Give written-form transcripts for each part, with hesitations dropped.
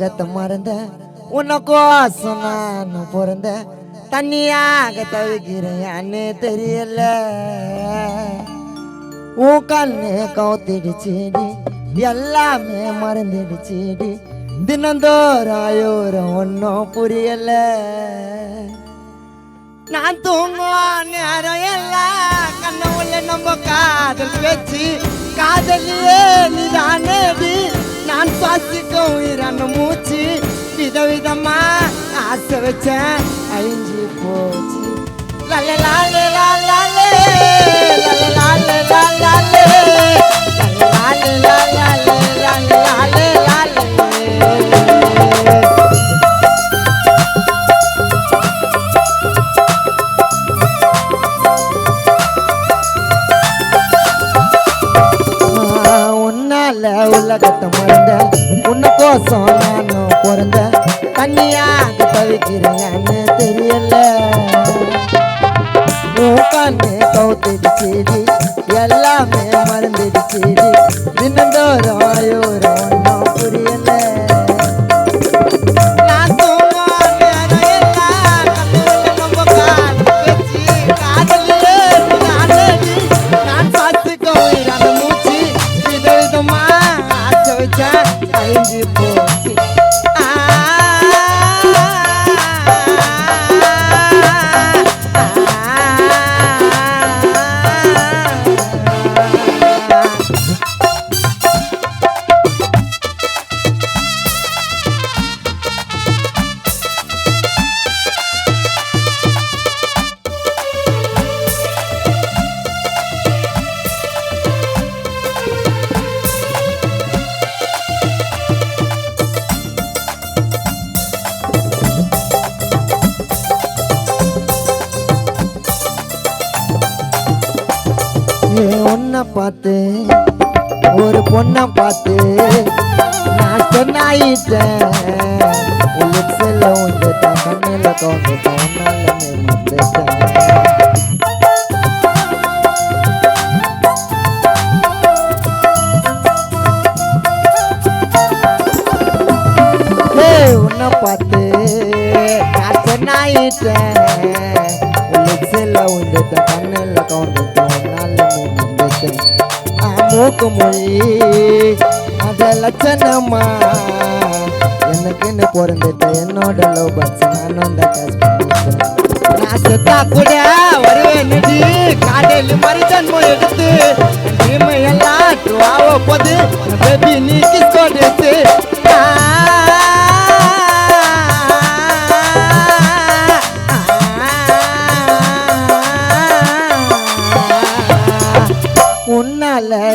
உலகத்தை மறந்த உனக்கோசம் நான் பிறந்த தண்ணியாக தவிக்கிறேன்னு தெரியல உன் கண்ணு கவுத்திடுச்சேடி எல்லாமே மறந்துடுச்சேடி தினந்தோறும் ஆயோரம் ஒன்றும் புரியல நான் தூங்குவோம் நேரம் எல்லாம் கண்ண உள்ள நம்ம காதல் பேச்சு காதலியே நீதானேடி நான் சுவாசிக்க உயிரான மூச்சு விதவிதமா ஆசை வச்சேன் அழிஞ்சு போச்சு லாலே லாலே லாலே லாலே லாலே லாலே லாலே லாலே லாலே லாலே உலகத்தை மறந்த உனக்கோசம் நானும் பிறந்த தண்ணியாக தவிக்கிறேன்னு தெரியல கண்ணு கவுத்திடுச்சேடி எல்லாமே மறந்துடுச்சேடி தினந்தோறும் ஆயோரம் ஒன்றும் புரியல அழிஞ்சு போச்சு உன்னை பார்த்து ஒரு பொண்ணை பார்த்து நான் சொன்னாயிட்டேன் உனக்கு செல்ல வந்துட்டேன் கண்ணில் தோந்துட்டேன் உன்னை பார்த்து நான் சொன்னாயிட்டேன் உனக்கு செல்ல வந்துட்டேன் கண்ணில் கவுந்துட்டேன் மூக்கு மொழி அத லட்சணமா எனக்குன்னு பிறந்துட்டு என்னோட லவ் பட்ஸ் நானும் தான் கேஸ் பண்ணிட்டேன் நான் செத்தா கூட வருவேன்னுடி காடையில் மாதிரி ஜன்மம் எடுத்து எல்லாம் ஆக போது பேபி நீ கிஸ் கொடுத்து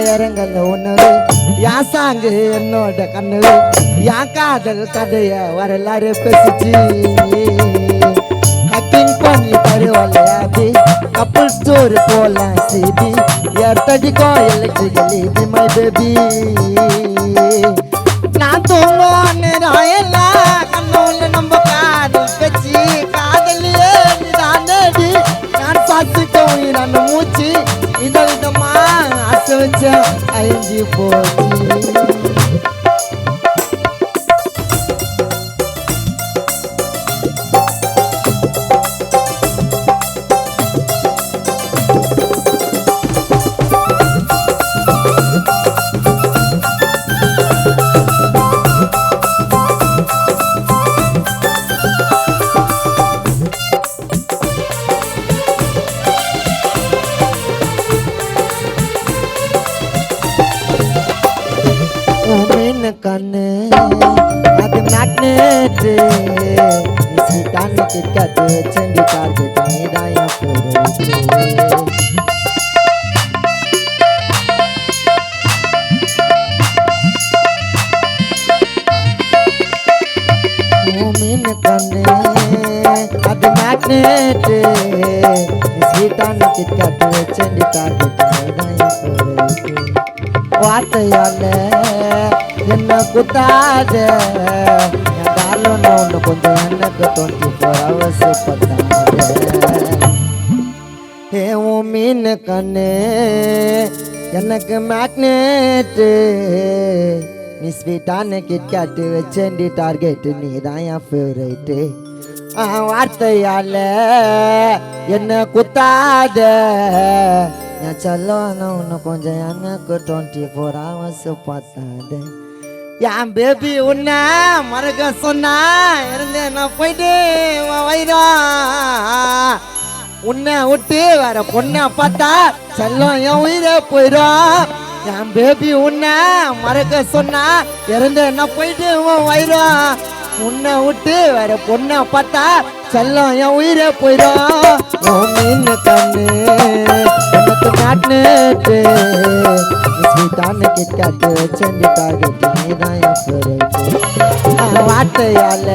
இறங்கல உணவு யாசாங்கு என்னோட கண்ணு யா காதல் கதைய வரலாறு பேசிச்சு ஹக்கிங் பண்ணி தருவலையாபி கப்புள் ஸ்டோரி போலாம் சிபி எர்த்தடிக்கோ எலக்ட்ரிக்கலி பி மை பேபி நான் தூங்குவோம் நேரம் எல்லாம் கண்ணோல நம்ம காதல் பேச்சு காதலியே நீதானேடி நான் சாத்துக்க உயிரான மூச்சு விதவிதமா ஆசை வச்ச அழிஞ்சு போச்சு கண்ணு அது மேக்னெட்டு சீட்டான்னு கிட்டத்து செண்டி டார்கெட் நீதாயா மீன் கண்ணு அது மேக்னெட்டு சீட்டான்னு கிட்டத்து செண்டி டார்கெட் நீதாயா வார்த்தையால என்ன குத்தாத ஒன்று கொஞ்சம் எனக்கு 24 hours பத்தாத உன் மீன் கண்ணு எனக்கு மேக்னெட்டு நீ ஸ்வீட்டான கிட்காட்டு வச்சேண்டி டார்கெட்டு நீ தான் என் ஃபேவரைட்டு வார்த்தையால என்ன குத்தாத என் செல்லம் உன்னை கொஞ்சம் எனக்கு 24 hours பார்த்தாத என் பேபி உன்னை மறக்க சொன்னா இருந்தேன் நான் போயிட்டு வைரா உன்னை விட்டு வேற பொண்ணை பார்த்தா செல்லம் என் உயிரை போயிடும் என் பேபி உன்னை மறக்க சொன்னா இருந்தேன் நான் போயிட்டு வைரா உன்னை விட்டு வேற பொண்ணை பார்த்தா செல்லம் என் உயிரை போயிடும் மீன் கண்ணு உனக்கு நாட்டு ஸ்வீட்டான கிட்காட்டு செஞ்சு டார்கெட்டு நீதான் என் ஃபேவரைட்டு வார்த்தையால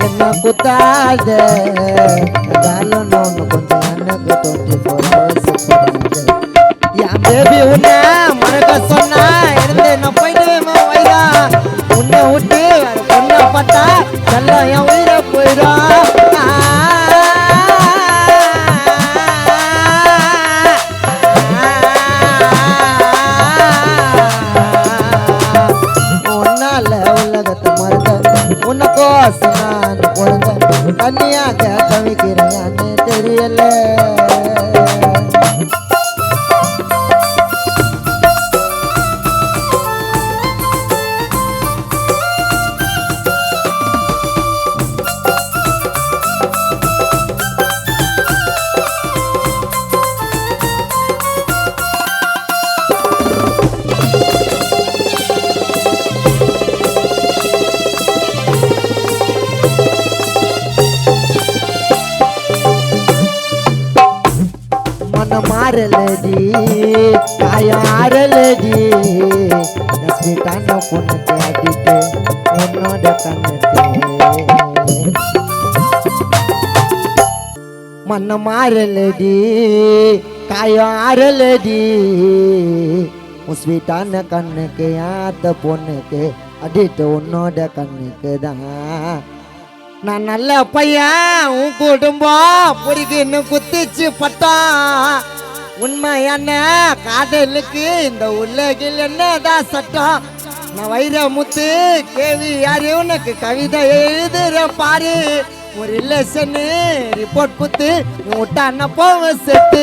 என்ன குத்தாத ஒன்று கொஞ்சம் எனக்கு 24 hours என் பேபி உன்னை மறக்க சொன்னா இருந்து நான் போயிட்டு வைரா உன்னை விட்டு வேற பொண்ணை பார்த்தா செல்லம் என் உயிரை போயிடும் உலகத்தை மறந்த உனக்கோசம் நான் பிறந்த தனியாக தவிக்கிறேன்னு தெரியல மாறலடி காயம் ஆறலடி ஸ்வீட்டான பொண்ணுக்கு அடிட்டு உன்னோட கண்ணுக்கு மண்ண மாறலடி காயம் ஆறலடி ஸ்வீட்டான கண்ணுக்கு ஆத்த பொண்ணுக்கு அடிட்டு உன்னோட கண்ணுக்கு தான் நான் நல்ல பையன் உன் குடும்பம் பொறுக்கின்னு குத்திச்சு பட்டான் உண்மையான காதலுக்கு இந்த உலகில் என்னதான் சட்டம் நான் வைரமுத்து கேவி யாரு உனக்கு கவிதை எழுதுற பாரு ஒரு ரிலேஷனு ரிப்போர்ட் குத்து விட்டான போவ செட்டு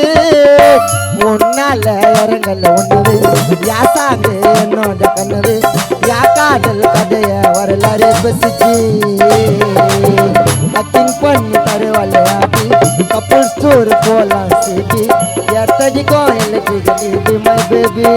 உன்னால இறங்கல உணவு யா சாங்கு என்னோட கனவு யா காதல் கதைய வரலாறு பசிச்சு கட்டிங் பண்ணி தருவலையாடி கப்பல் ஸ்டோர் போலாம் சிட்டி எத்தடிக்கோ எலக்ட்ரிக்கல் இது மை பேபி